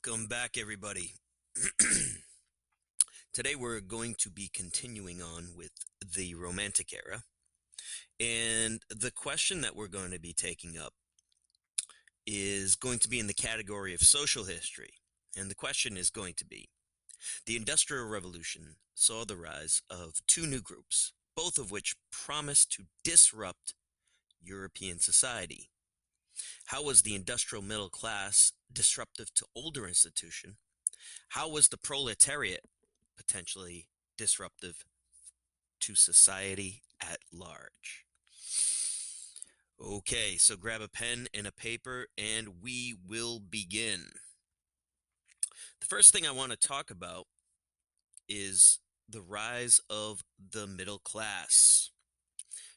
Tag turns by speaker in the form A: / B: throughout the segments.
A: Welcome back, everybody. Today we're going to be continuing on with the Romantic era. And the question that we're going to be taking up is going to be in the category of social history. And the question is going to be, the Industrial Revolution saw the rise of two new groups, both of which promised to disrupt European society. How was the industrial middle class disruptive to older institutions? How was the proletariat potentially disruptive to society at large? Okay, so grab a pen and a paper and we will begin. The first thing I want to talk about is the rise of the middle class.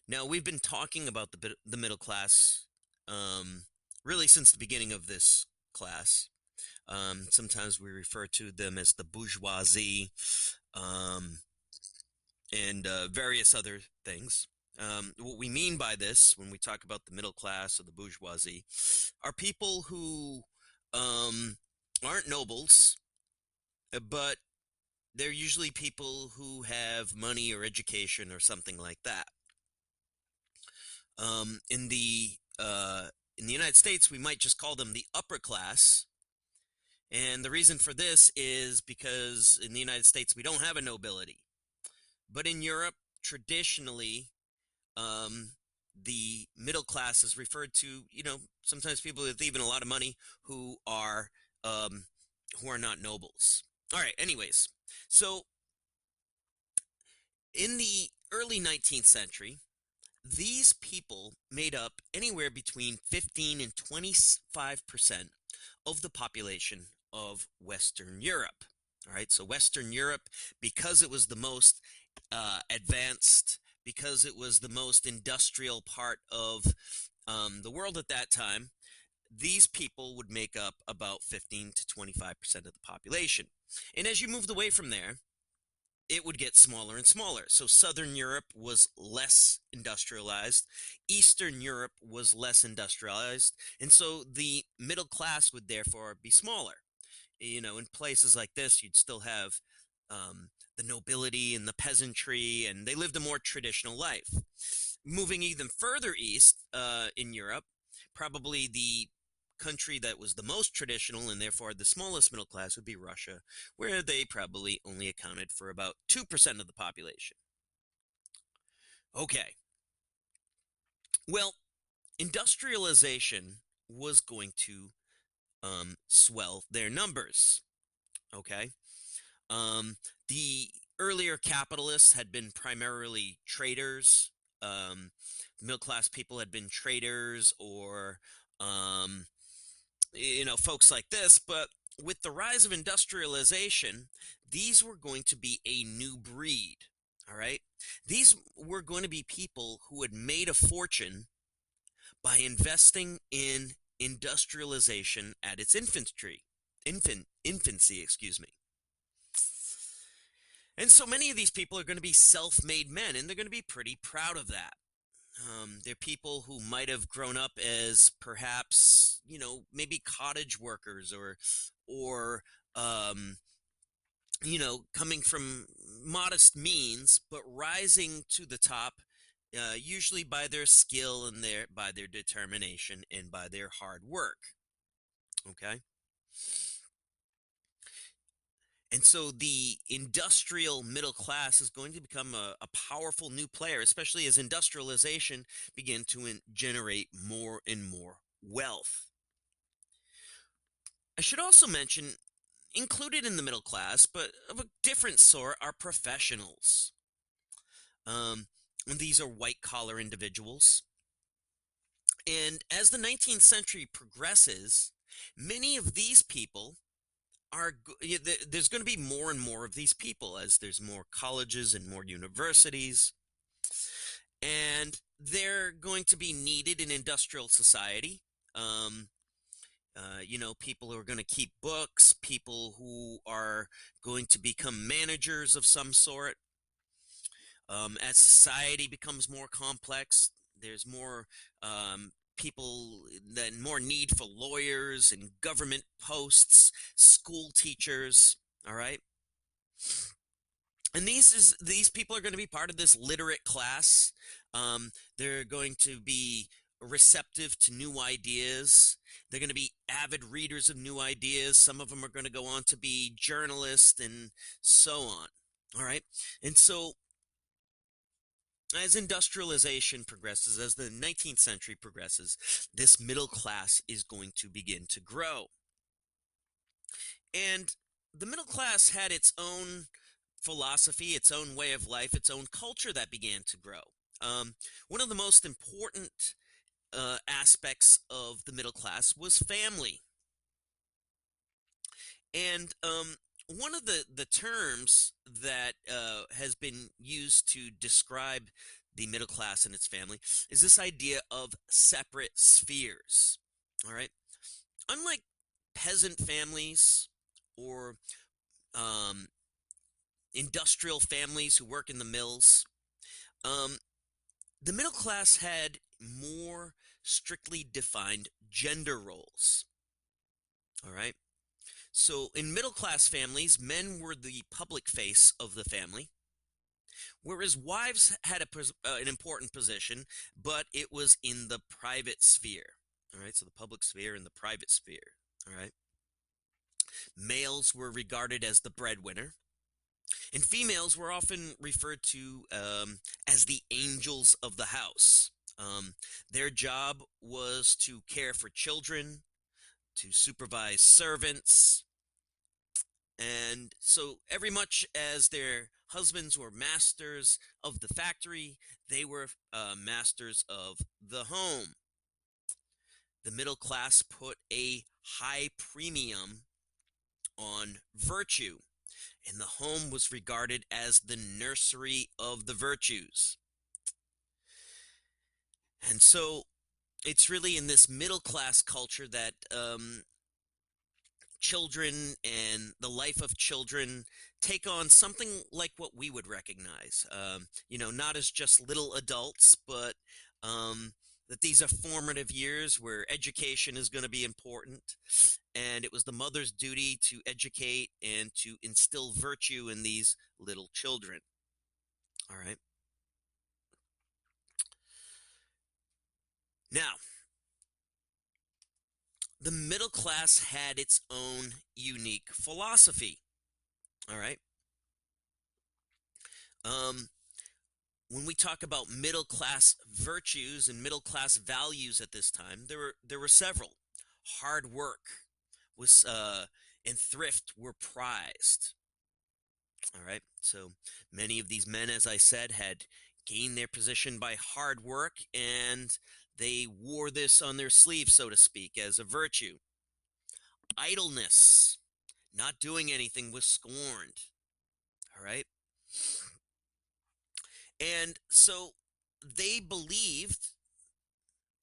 A: Now, we've been talking about the middle class really since the beginning of this class. Sometimes we refer to them as the bourgeoisie, and various other things. What we mean by this, when we talk about the middle class or the bourgeoisie, are people who aren't nobles, but they're usually people who have money or education or something like that. Um, in the uh, in the United States, we might just call them the upper class. And the reason for this is because in the United States, we don't have a nobility. But in Europe, traditionally, um, the middle class is referred to, sometimes people with even a lot of money um, who are not nobles. All right, anyways, so in the early 19th century, these people made up anywhere between 15 and 25% of the population of Western Europe. All right, so Western Europe, because it was the most advanced, because it was the most industrial part of the world at that time, these people would make up about 15 to 25% of the population. And as you moved away from there, it would get smaller and smaller. So Southern Europe was less industrialized, Eastern Europe was less industrialized, and so the middle class would therefore be smaller. In places like this, you'd still have the nobility and the peasantry, and they lived a more traditional life. Moving even further east in Europe, probably the country that was the most traditional and therefore the smallest middle class would be Russia, where they probably only accounted for about 2% of the population. Okay, well, industrialization was going to swell their numbers. Okay, um, the earlier capitalists had been primarily traders. Middle class people had been traders or um, folks like this, but with the rise of industrialization, these were going to be a new breed. All right. These were going to be people who had made a fortune by investing in industrialization at its infancy, excuse me. And so many of these people are going to be self-made men, and they're going to be pretty proud of that. They're people who might have grown up as perhaps, maybe cottage workers or coming from modest means, but rising to the top, usually by their skill and by their determination and by their hard work. Okay. And so the industrial middle class is going to become a powerful new player, especially as industrialization began to generate more and more wealth. I should also mention, included in the middle class, but of a different sort, are professionals. These are white-collar individuals. And as the 19th century progresses, many of these people there's going to be more and more of these people as there's more colleges and more universities, and they're going to be needed in industrial society. Um, people who are going to keep books, people who are going to become managers of some sort. As society becomes more complex, there's more people, the more need for lawyers and government posts, school teachers. All right. And these people are going to be part of this literate class. They're going to be receptive to new ideas. They're going to be avid readers of new ideas. Some of them are going to go on to be journalists and so on. All right. And so as industrialization progresses, as the 19th century progresses, this middle class is going to begin to grow. And the middle class had its own philosophy, its own way of life, its own culture that began to grow. One of the most important aspects of the middle class was family. And one of the terms that has been used to describe the middle class and its family is this idea of separate spheres. All right. Unlike peasant families or um, industrial families who work in the mills, um, the middle class had more strictly defined gender roles. All right. So in middle class families, men were the public face of the family, whereas wives had an important position, but it was in the private sphere. All right. So the public sphere and the private sphere. All right. Males were regarded as the breadwinner, and females were often referred to as the angels of the house. Their job was to care for children, to supervise servants, and so every much as their husbands were masters of the factory, they were masters of the home. The middle class put a high premium on virtue, and the home was regarded as the nursery of the virtues. And so it's really in this middle class culture that children and the life of children take on something like what we would recognize. Not as just little adults, but that these are formative years where education is going to be important. And it was the mother's duty to educate and to instill virtue in these little children. All right. Now, the middle class had its own unique philosophy. All right. Um, when we talk about middle class virtues and middle class values at this time, there were several. Hard work was and thrift were prized. All right. So many of these men, as I said, had gained their position by hard work, and they wore this on their sleeve, so to speak, as a virtue. Idleness, not doing anything, was scorned. All right. And so they believed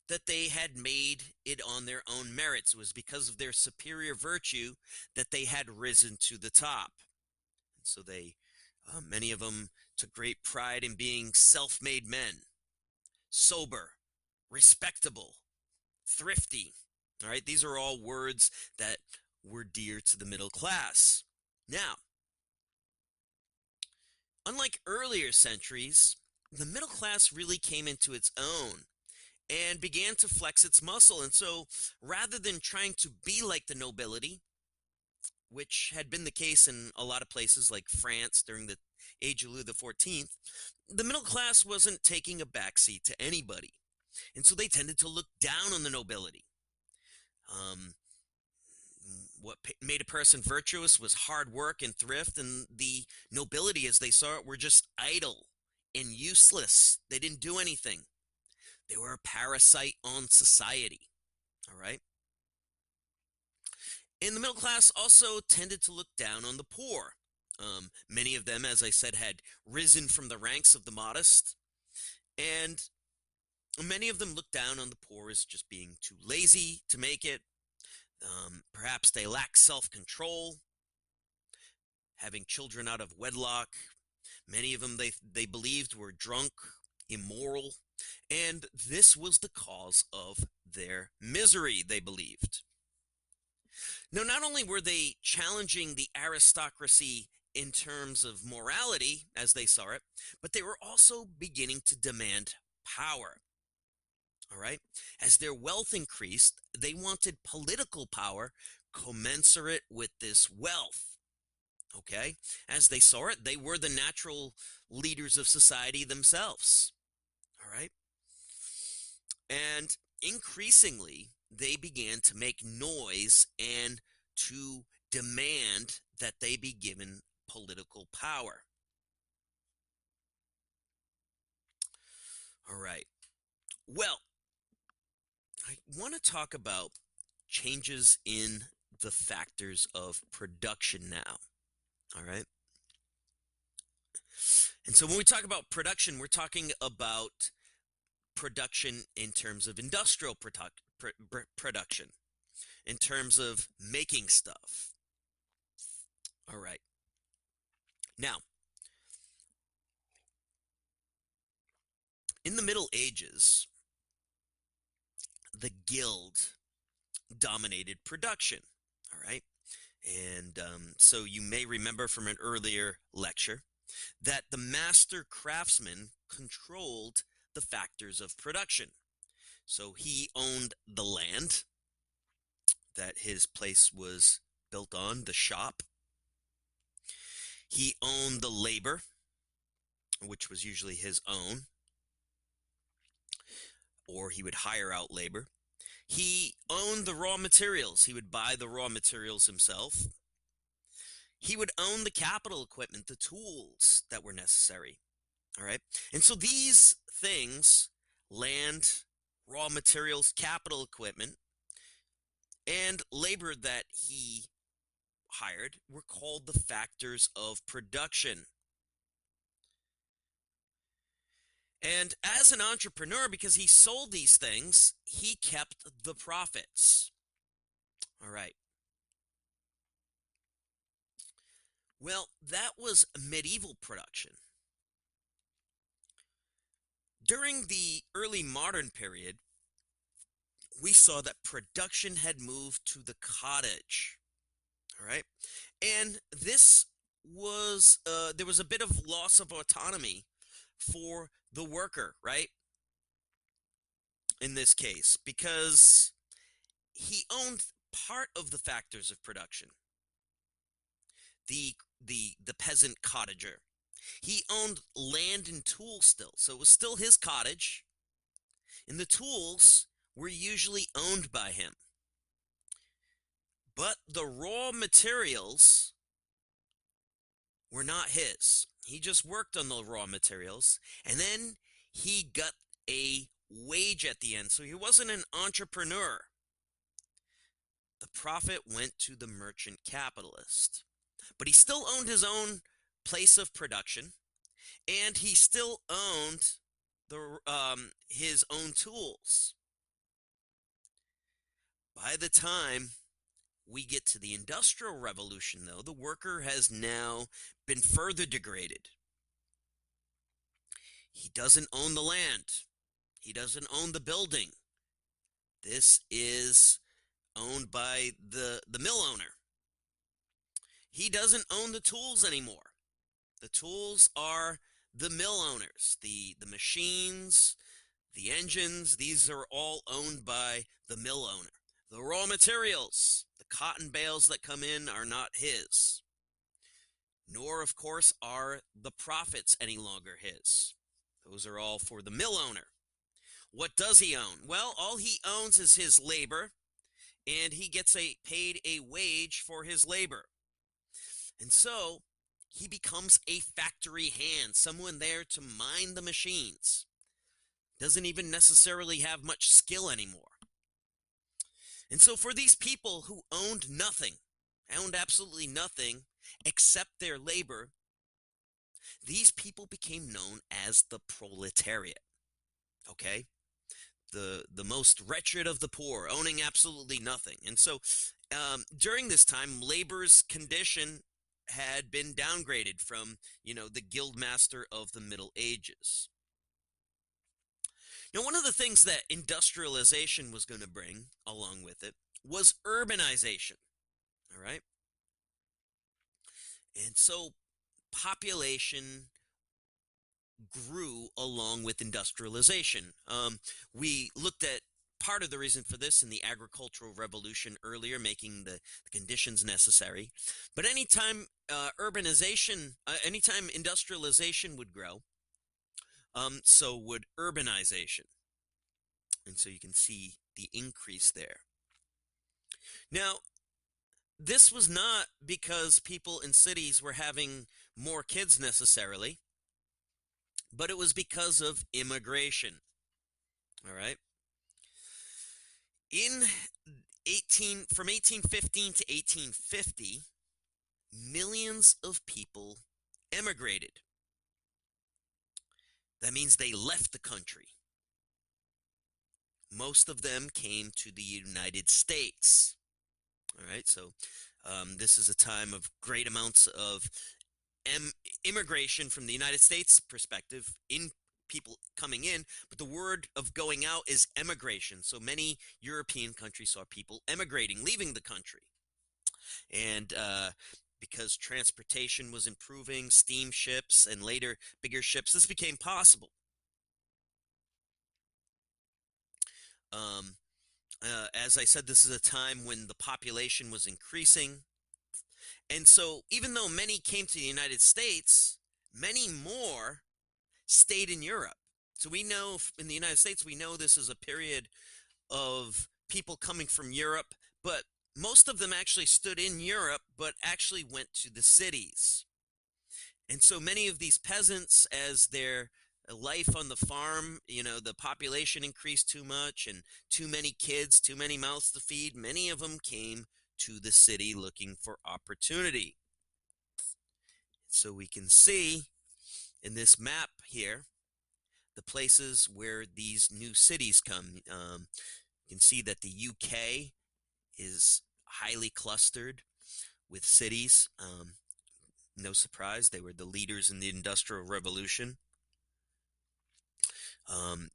A: that they had made it on their own merits. It was because of their superior virtue that they had risen to the top. And so many of them took great pride in being self-made men, sober, respectable, thrifty. All right, these are all words that were dear to the middle class. Now, unlike earlier centuries, the middle class really came into its own and began to flex its muscle. And so rather than trying to be like the nobility, which had been the case in a lot of places like France during the age of Louis XIV, the middle class wasn't taking a backseat to anybody. And so they tended to look down on the nobility. What made a person virtuous was hard work and thrift, and the nobility, as they saw it, were just idle and useless. They didn't do anything. They were a parasite on society. All right. And the middle class also tended to look down on the poor. Many of them, as I said, had risen from the ranks of the modest, and many of them looked down on the poor as just being too lazy to make it. Perhaps they lacked self-control, having children out of wedlock. Many of them they believed were drunk immoral, and this was the cause of their misery, they believed. Now, not only were they challenging the aristocracy in terms of morality, as they saw it, but they were also beginning to demand power. All right. As their wealth increased, they wanted political power commensurate with this wealth. Okay. As they saw it, they were the natural leaders of society themselves. All right. And increasingly, they began to make noise and to demand that they be given political power. All right. Well, I want to talk about changes in the factors of production now. All right. And so when we talk about production, we're talking about production in terms of industrial production, in terms of making stuff. All right. Now, in the Middle Ages, the guild dominated production. All right. And so you may remember from an earlier lecture that the master craftsman controlled the factors of production. So he owned the land that his place was built on, the shop. He owned the labor, which was usually his own, or he would hire out labor. He owned the raw materials. He would buy the raw materials himself. He would own the capital equipment, the tools that were necessary. All right. And so these things, land, raw materials, capital equipment, and labor that he hired were called the factors of production. And as an entrepreneur, because he sold these things, he kept the profits. All right. Well, that was medieval production. During the early modern period, we saw that production had moved to the cottage. All right. And this was, there was a bit of loss of autonomy for the worker, right? In this case, because he owned part of the factors of production. The peasant cottager. He owned land and tools still, so it was still his cottage, and the tools were usually owned by him. But the raw materials were not his. He just worked on the raw materials, and then he got a wage at the end, so he wasn't an entrepreneur. The profit went to the merchant capitalist. But he still owned his own place of production, and he still owned his own tools. By the time we get to the Industrial Revolution, though, the worker has now been further degraded. He doesn't own the land. He doesn't own the building. This is owned by the mill owner. He doesn't own the tools anymore. The tools are the mill owners, the machines, the engines, these are all owned by the mill owner. The raw materials, the cotton bales that come in are not his. Nor, of course, are the profits any longer his. Those are all for the mill owner. What does he own? Well, all he owns is his labor, and he gets paid a wage for his labor. And so he becomes a factory hand, someone there to mind the machines. Doesn't even necessarily have much skill anymore. And so for these people who owned nothing, owned absolutely nothing except their labor, these people became known as the proletariat. Okay? The most wretched of the poor, owning absolutely nothing. And so during this time, labor's condition had been downgraded from, the guild master of the Middle Ages. Now, one of the things that industrialization was going to bring along with it was urbanization. All right. And so population grew along with industrialization. We looked at part of the reason for this in the agricultural revolution earlier, making the conditions necessary. But anytime anytime industrialization would grow, so would urbanization. And so you can see the increase there. Now, this was not because people in cities were having more kids necessarily, but it was because of immigration. All right. In 1815 to 1850, millions of people emigrated. That means they left the country. Most of them came to the United States. All right, so this is a time of great amounts of immigration from the United States perspective in people coming in, but the word of going out is emigration. So many European countries saw people emigrating, leaving the country. And because transportation was improving, steamships and later bigger ships, this became possible. Um, as I said, this is a time when the population was increasing. And so, even though many came to the United States, many more stayed in Europe. So, we know in the United States, we know this is a period of people coming from Europe, but most of them actually stood in Europe, but actually went to the cities. And so many of these peasants, as their life on the farm, the population increased too much and too many kids, too many mouths to feed, many of them came to the city looking for opportunity. So we can see in this map here the places where these new cities come. You can see that the UK is highly clustered with cities. No surprise, they were the leaders in the Industrial Revolution.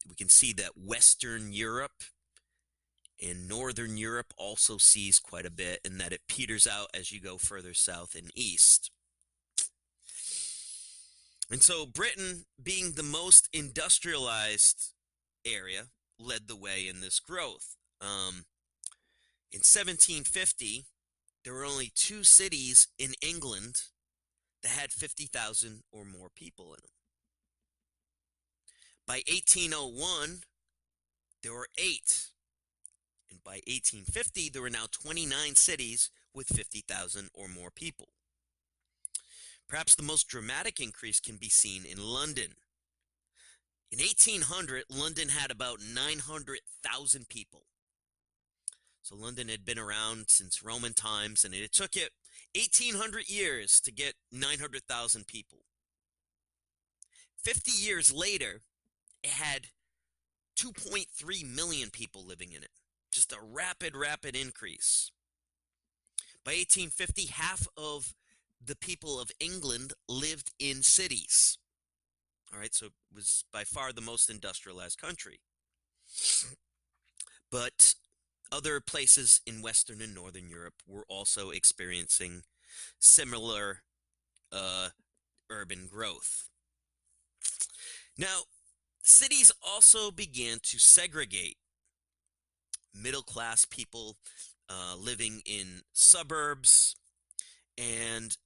A: We can see that Western Europe and Northern Europe also sees quite a bit, and that it peters out as you go further south and east. And so Britain, being the most industrialized area, led the way in this growth. In 1750, there were only 2 cities in England that had 50,000 or more people in them. By 1801, there were 8. And by 1850, there were now 29 cities with 50,000 or more people. Perhaps the most dramatic increase can be seen in London. In 1800, London had about 900,000 people. So London had been around since Roman times, and it took it 1,800 years to get 900,000 people. 50 years later, it had 2.3 million people living in it. Just a rapid, rapid increase. By 1850, half of the people of England lived in cities. All right, so it was by far the most industrialized country. But other places in Western and Northern Europe were also experiencing similar urban growth. Now, cities also began to segregate middle class people living in suburbs and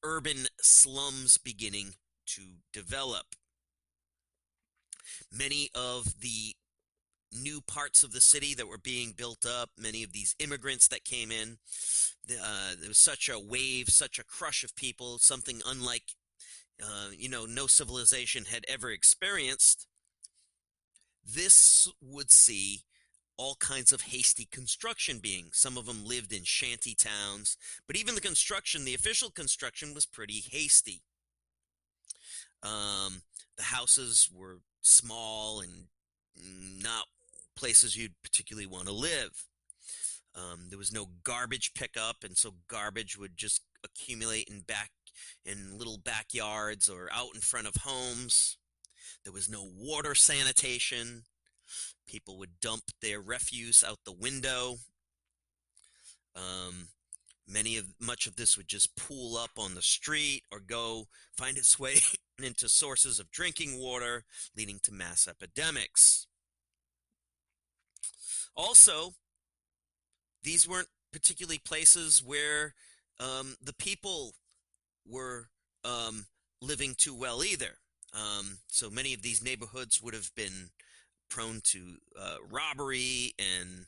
A: urban slums beginning to develop. Many of the new parts of the city that were being built up, many of these immigrants that came in, there was such a wave, such a crush of people, something unlike, no civilization had ever experienced. This would see all kinds of hasty construction being. Some of them lived in shanty towns, but even the construction, the official construction, was pretty hasty. The houses were small and not places you'd particularly want to live. There was no garbage pickup, and so garbage would just accumulate in little backyards or out in front of homes. There was no water sanitation. People would dump their refuse out the window. Um, much of this would just pool up on the street or go find its way into sources of drinking water, leading to mass epidemics. Also, these weren't particularly places where the people were um, living too well either. So many of these neighborhoods would have been prone to robbery and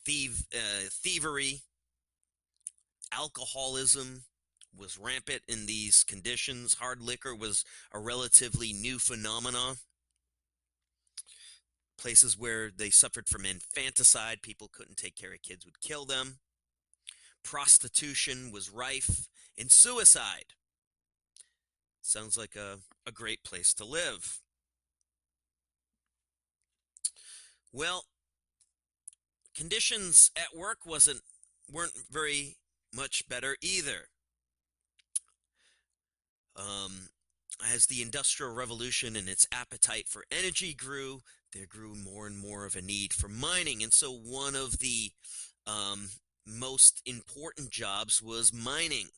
A: thievery. Alcoholism was rampant in these conditions. Hard liquor was a relatively new phenomenon. Places where they suffered from infanticide, people couldn't take care of kids, would kill them. Prostitution was rife, and suicide. Sounds like a great place to live. Well, conditions at work weren't very much better either. Um, as the Industrial Revolution and its appetite for energy grew, there grew more and more of a need for mining. And so one of the um, most important jobs was mining.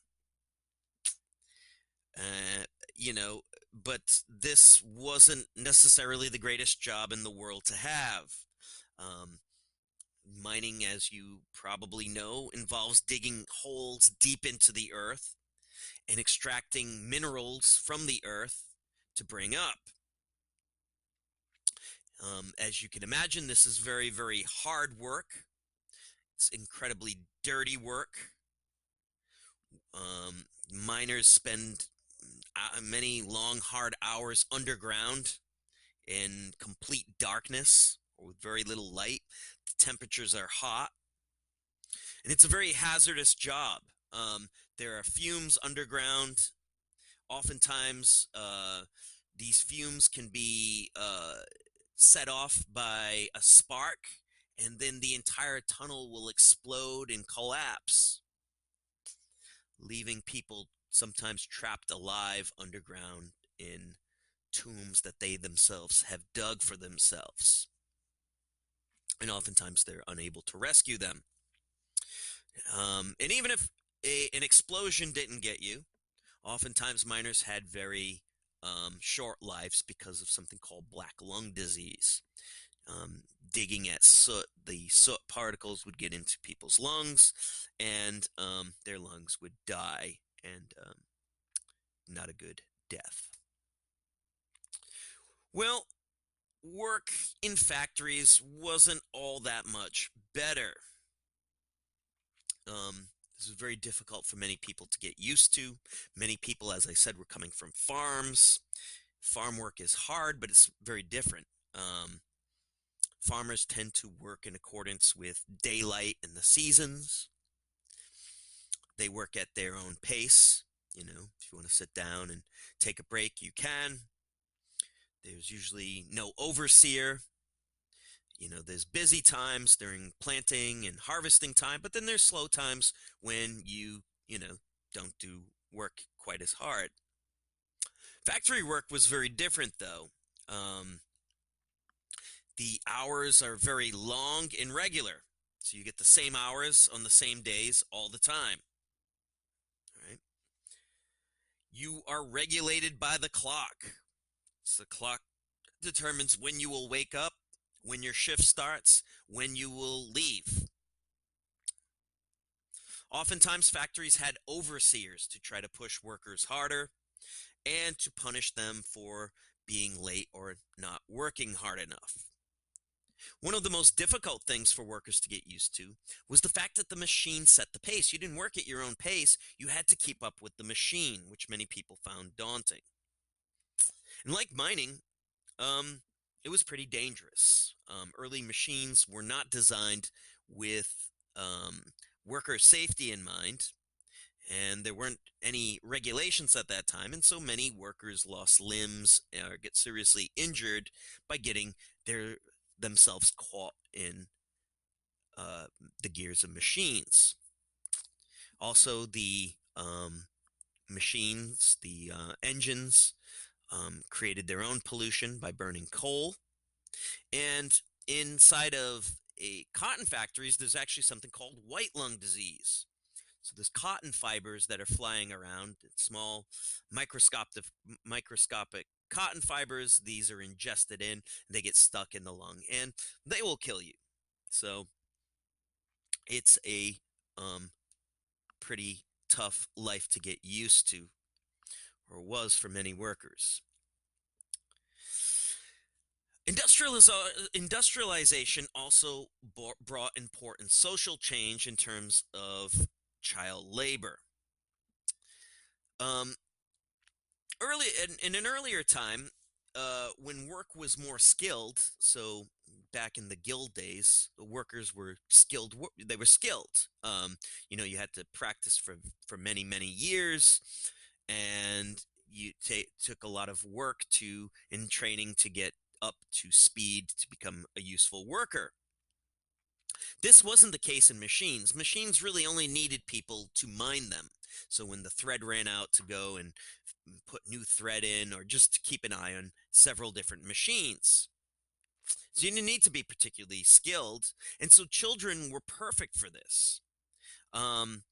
A: Uh, you know, but this wasn't necessarily the greatest job in the world to have. Um, Mining, as you probably know, involves digging holes deep into the earth and extracting minerals from the earth to bring up. As you can imagine, this is very, very hard work. It's incredibly dirty work. Miners spend many long, hard hours underground in complete darkness or with very little light. The temperatures are hot, and it's a very hazardous job. Um, there are fumes underground. Oftentimes, these fumes can be set off by a spark, and then the entire tunnel will explode and collapse, leaving people sometimes trapped alive underground in tombs that they themselves have dug for themselves. And oftentimes they're unable to rescue them. And even if an explosion didn't get you, oftentimes miners had very short lives because of something called black lung disease. Um, Digging at soot, the soot particles would get into people's lungs, and their lungs would die, and not a good death. Well, work in factories wasn't all that much better. This was very difficult for many people to get used to. Many people, as I said, were coming from farms. Farm work is hard, but it's very different. Farmers tend to work in accordance with daylight and the seasons. They work at their own pace. You know, if you want to sit down and take a break, you can. There's usually no overseer. You know, there's busy times during planting and harvesting time, but then there's slow times when you don't do work quite as hard. Factory work was very different, though. Um, the hours are very long and regular, so you get the same hours on the same days all the time. All right. You are regulated by the clock. So the clock determines when you will wake up, when your shift starts, when you will leave. Oftentimes, factories had overseers to try to push workers harder and to punish them for being late or not working hard enough. One of the most difficult things for workers to get used to was the fact that the machine set the pace. You didn't work at your own pace, you had to keep up with the machine, which many people found daunting. And like mining, um, it was pretty dangerous. Early machines were not designed with um, worker safety in mind, and there weren't any regulations at that time, and so many workers lost limbs or get seriously injured by getting themselves caught in uh, the gears of machines. Also, the machines, the engines, created their own pollution by burning coal, and inside of a cotton factories, there's actually something called white lung disease. So there's cotton fibers that are flying around, small microscopic cotton fibers. These are ingested in, they get stuck in the lung, and they will kill you. So it's a um, pretty tough life to get used to, or was for many workers. Industrialization also brought important social change in terms of child labor. Um, in an earlier time, when work was more skilled, so back in the guild days, the workers were skilled. They were skilled. You had to practice for many years, and took a lot of work in training to get up to speed to become a useful worker. This wasn't the case in machines. Machines really only needed people to mine them. So when the thread ran out, to go and put new thread in, or just to keep an eye on several different machines. So you didn't need to be particularly skilled. And so children were perfect for this. Um,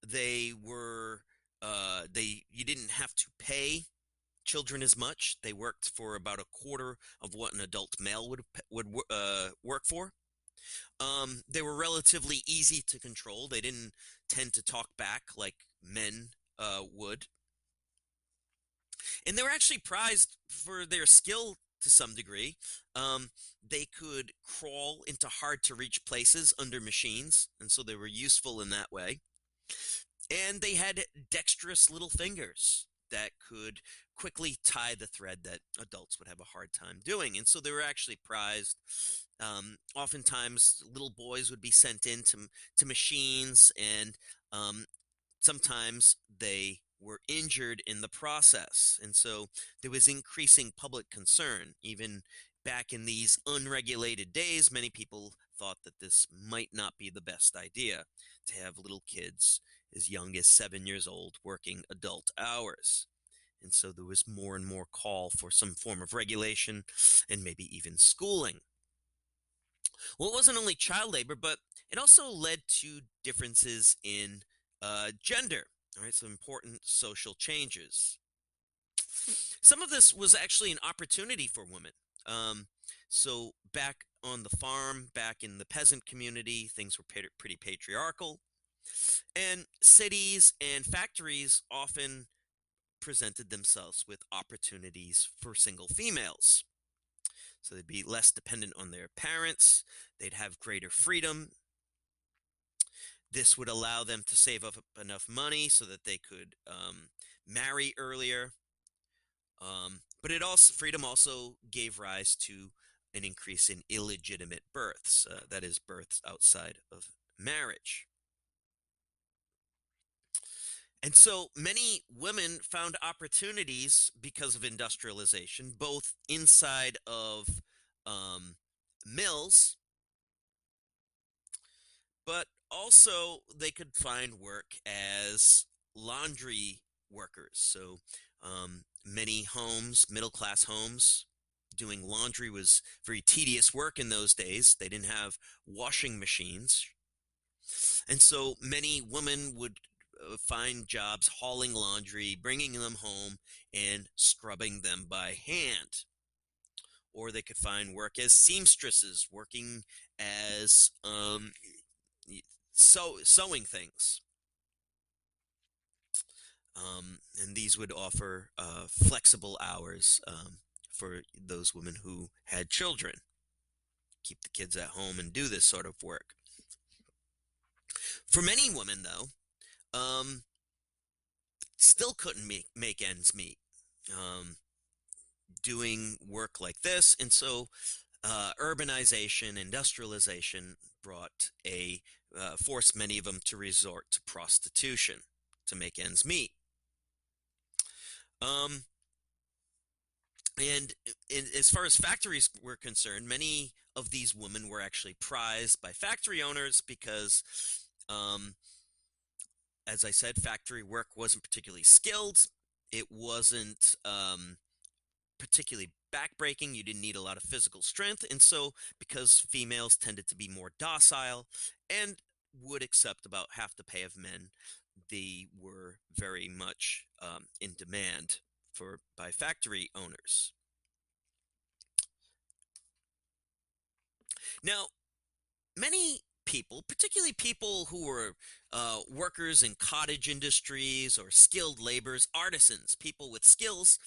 A: they were, you didn't have to pay children as much. They worked for about a quarter of what an adult male would work for. They were relatively easy to control. They didn't tend to talk back like men would. And they were actually prized for their skill to some degree. They could crawl into hard to reach places under machines, and so they were useful in that way. And they had dexterous little fingers that could quickly tie the thread that adults would have a hard time doing. And so they were actually prized. Oftentimes, little boys would be sent to machines, and um, sometimes they were injured in the process. And so there was increasing public concern. Even back in these unregulated days, many people thought that this might not be the best idea to have little kids as young as 7 years old working adult hours. And so there was more and more call for some form of regulation and maybe even schooling. Well, it wasn't only child labor, but it also led to differences in gender. All right, so important social changes. Some of this was actually an opportunity for women. Um, so back on the farm, back in the peasant community, things were pretty patriarchal. And cities and factories often presented themselves with opportunities for single females. So they'd be less dependent on their parents, they'd have greater freedom. This would allow them to save up enough money so that they could marry earlier. But freedom also gave rise to an increase in illegitimate births, that is, births outside of marriage. And so many women found opportunities because of industrialization, both inside of um, mills, but also they could find work as laundry workers. So many homes, middle class homes, doing laundry was very tedious work in those days. They didn't have washing machines. And so many women would find jobs hauling laundry, bringing them home, and scrubbing them by hand. Or they could find work as seamstresses, working as sewing things. And these would offer flexible hours for those women who had children. Keep the kids at home and do this sort of work. For many women, though, still couldn't make ends meet doing work like this. And so urbanization, industrialization forced many of them to resort to prostitution to make ends meet. Um, and as far as factories were concerned, many of these women were actually prized by factory owners because, um, as I said, factory work wasn't particularly skilled. It wasn't particularly backbreaking. You didn't need a lot of physical strength. And so, because females tended to be more docile and would accept about half the pay of men, they were very much in demand by factory owners. Now, many people, particularly people who were workers in cottage industries or skilled laborers, artisans, people with skills,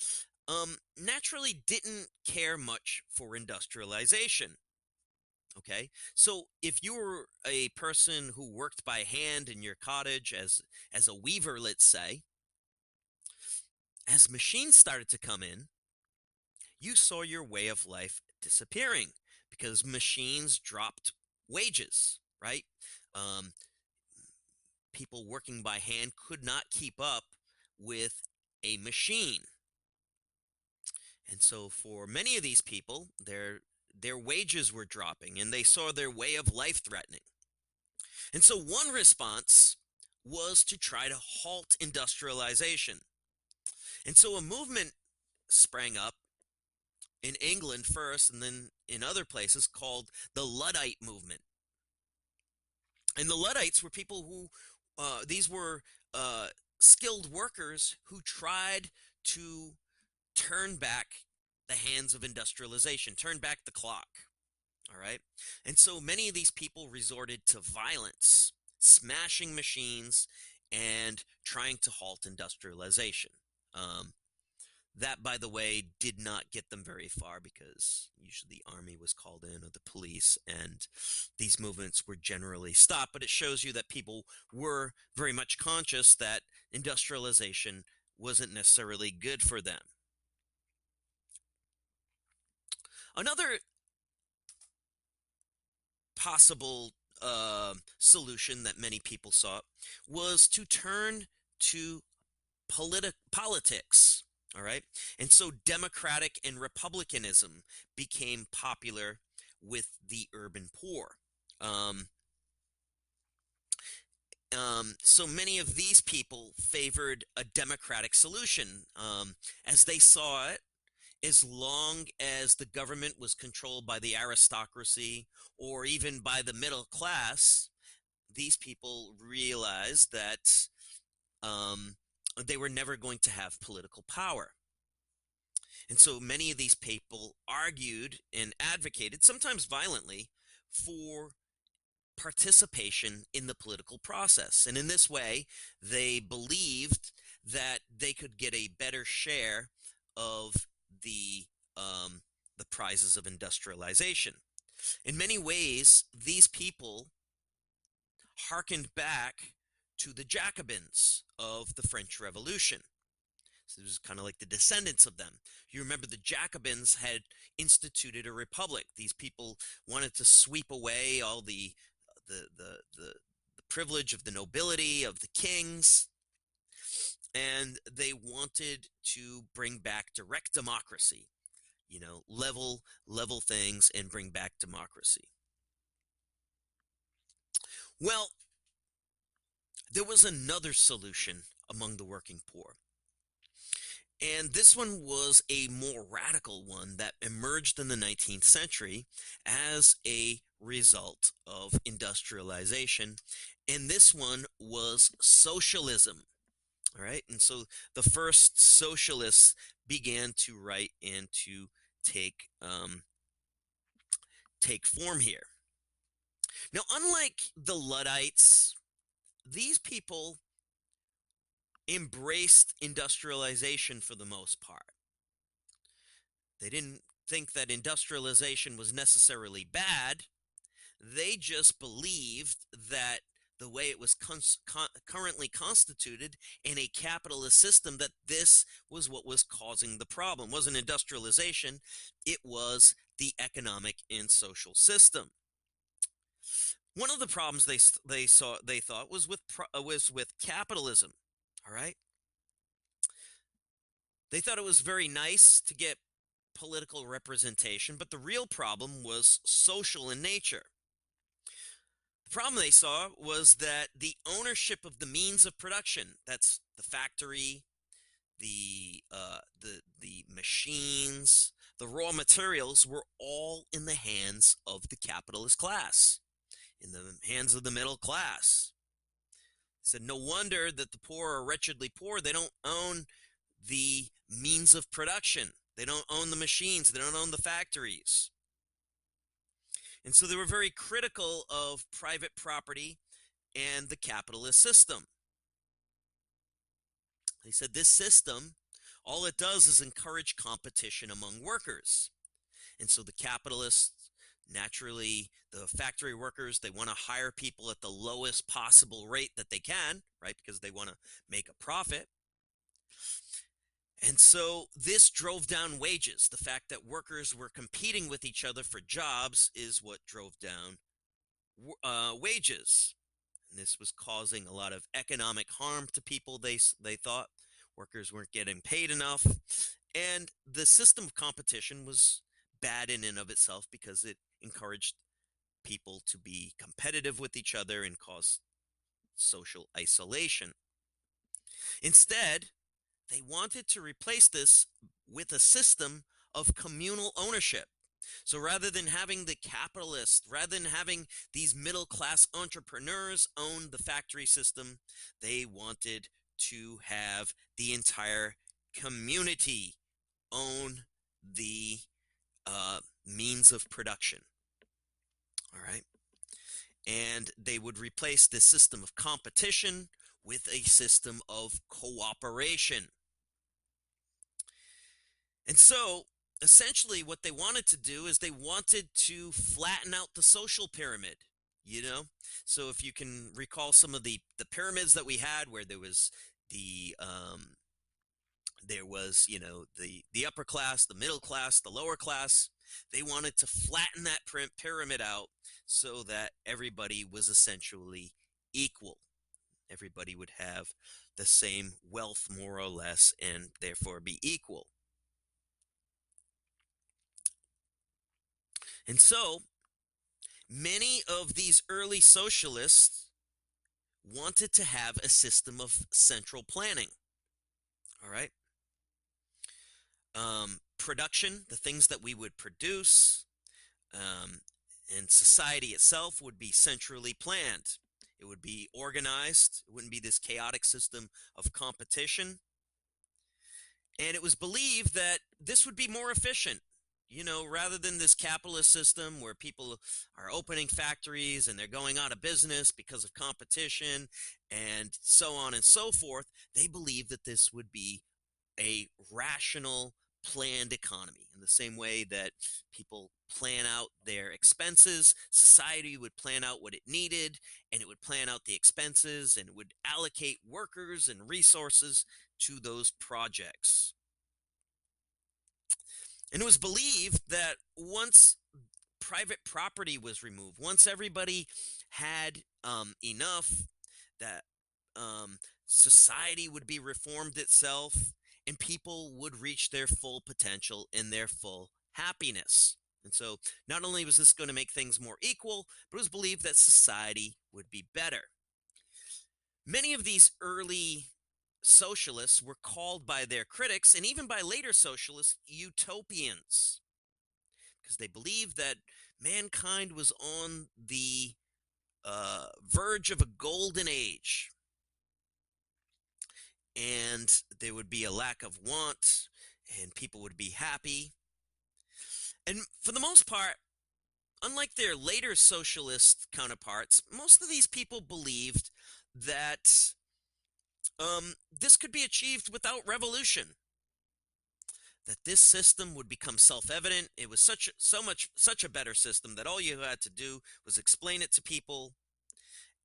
A: naturally didn't care much for industrialization. Okay, so if you were a person who worked by hand in your cottage as a weaver, let's say, as machines started to come in, you saw your way of life disappearing because machines dropped wages, right? Um, People working by hand could not keep up with a machine. And so for many of these people, their wages were dropping and they saw their way of life threatening. And so one response was to try to halt industrialization. And so a movement sprang up in England first and then in other places called the Luddite movement. And the Luddites were people who, these were uh, skilled workers who tried to turn back the hands of industrialization, turn back the clock. All right. And so many of these people resorted to violence, smashing machines, and trying to halt industrialization. Um, that, by the way, did not get them very far because usually the army was called in or the police, and these movements were generally stopped. But it shows you that people were very much conscious that industrialization wasn't necessarily good for them. Another possible solution that many people sought was to turn to politics. All right. And so democratic and republicanism became popular with the urban poor. Um, so many of these people favored a democratic solution as they saw it. As long as the government was controlled by the aristocracy or even by the middle class, these people realized that um, they were never going to have political power. And so many of these people argued and advocated, sometimes violently, for participation in the political process. And in this way, they believed that they could get a better share of the um, the prizes of industrialization. In many ways, these people hearkened back to the Jacobins of the French Revolution. So it was kind of like the descendants of them. You remember the Jacobins had instituted a republic. These people wanted to sweep away all the the the, the privilege of the nobility, of the kings, and they wanted to bring back direct democracy. You know, level things and bring back democracy. Well, there was another solution among the working poor. And this one was a more radical one that emerged in the 19th century as a result of industrialization. And this one was socialism. All right. And so the first socialists began to write and to take form here. Now, unlike the Luddites, these people embraced industrialization for the most part. They didn't think that industrialization was necessarily bad. They just believed that the way it was currently constituted in a capitalist system, that this was what was causing the problem. It wasn't industrialization, it was the economic and social system. One of the problems they thought was with capitalism. All right, they thought it was very nice to get political representation, but the real problem was social in nature. The problem they saw was that the ownership of the means of production, that's the factory, the machines, the raw materials were all in the hands of the capitalist class, in the hands of the middle class. He said, no wonder that the poor are wretchedly poor. They don't own the means of production. They don't own the machines. They don't own the factories. And so they were very critical of private property and the capitalist system. He said this system, all it does is encourage competition among workers. And so the capitalists, naturally, the factory workers, they want to hire people at the lowest possible rate that they can, right? Because they want to make a profit. And so this drove down wages. The fact that workers were competing with each other for jobs is what drove down wages. And this was causing a lot of economic harm to people. They thought workers weren't getting paid enough. And the system of competition was bad in and of itself because it encouraged people to be competitive with each other and cause social isolation. Instead, they wanted to replace this with a system of communal ownership. So rather than having the capitalists, rather than having these middle class entrepreneurs own the factory system, they wanted to have the entire community own the means of production. All right. And they would replace this system of competition with a system of cooperation. And so, essentially, what they wanted to do is they wanted to flatten out the social pyramid, you know? So if you can recall some of the pyramids that we had where the there was, you know, the upper class, the middle class, the lower class. They wanted to flatten that pyramid out so that everybody was essentially equal. Everybody would have the same wealth, more or less, and therefore be equal. And so, many of these early socialists wanted to have a system of central planning. All right. Production, the things that we would produce, um, and society itself would be centrally planned. It would be organized. It wouldn't be this chaotic system of competition. And it was believed that this would be more efficient. You know, rather than this capitalist system where people are opening factories and they're going out of business because of competition and so on and so forth, they believed that this would be a rational, planned economy. In the same way that people plan out their expenses, society would plan out what it needed, and it would plan out the expenses, and it would allocate workers and resources to those projects. And it was believed that once private property was removed, once everybody had enough, that society would be reformed itself and people would reach their full potential and their full happiness. And so not only was this going to make things more equal, but it was believed that society would be better. Many of these early socialists were called by their critics and even by later socialists utopians because they believed that mankind was on the verge of a golden age and there would be a lack of want and people would be happy. And for the most part, unlike their later socialist counterparts, most of these people believed that this could be achieved without revolution. That this system would become self-evident. It was such a better system that all you had to do was explain it to people,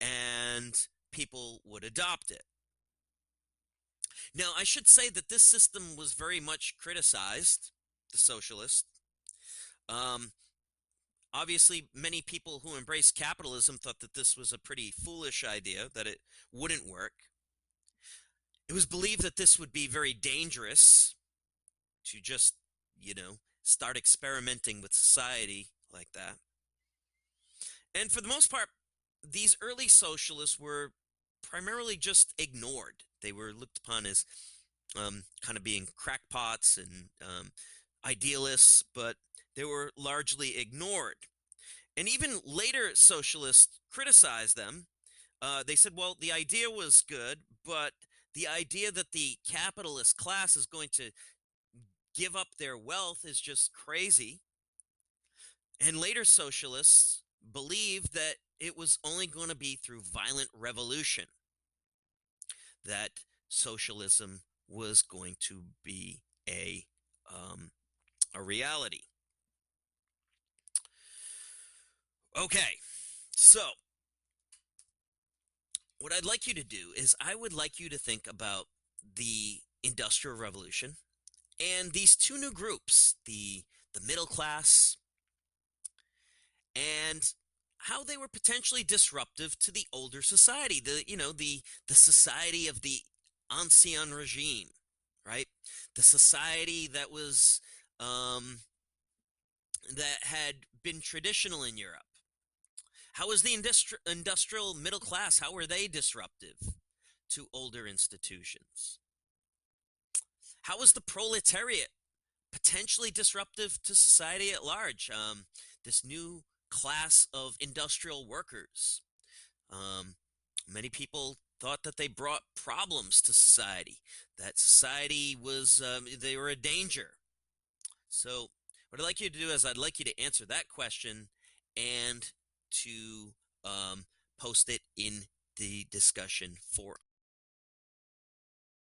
A: and people would adopt it. Now, I should say that this system was very much criticized, the socialists. Um, Obviously, many people who embraced capitalism thought that this was a pretty foolish idea, that it wouldn't work. It was believed that this would be very dangerous to just, you know, start experimenting with society like that. And for the most part, these early socialists were primarily just ignored. They were looked upon as kind of being crackpots and idealists, but they were largely ignored. And even later socialists criticized them. They said, well, the idea was good, but the idea that the capitalist class is going to give up their wealth is just crazy. And later socialists believed that it was only going to be through violent revolution that socialism was going to be um, a reality. Okay, so what I'd like you to do is I would like you to think about the Industrial Revolution and these two new groups, the middle class, and how they were potentially disruptive to the older society, the society of the ancien regime, right? The society that was um, that had been traditional in Europe. How was the industrial middle class? How were they disruptive to older institutions? How was the proletariat potentially disruptive to society at large? This new class of industrial workers. Um, Many people thought that they brought problems to society, that society was, they were a danger. So, what I'd like you to do is I'd like you to answer that question and to post it in the discussion forum.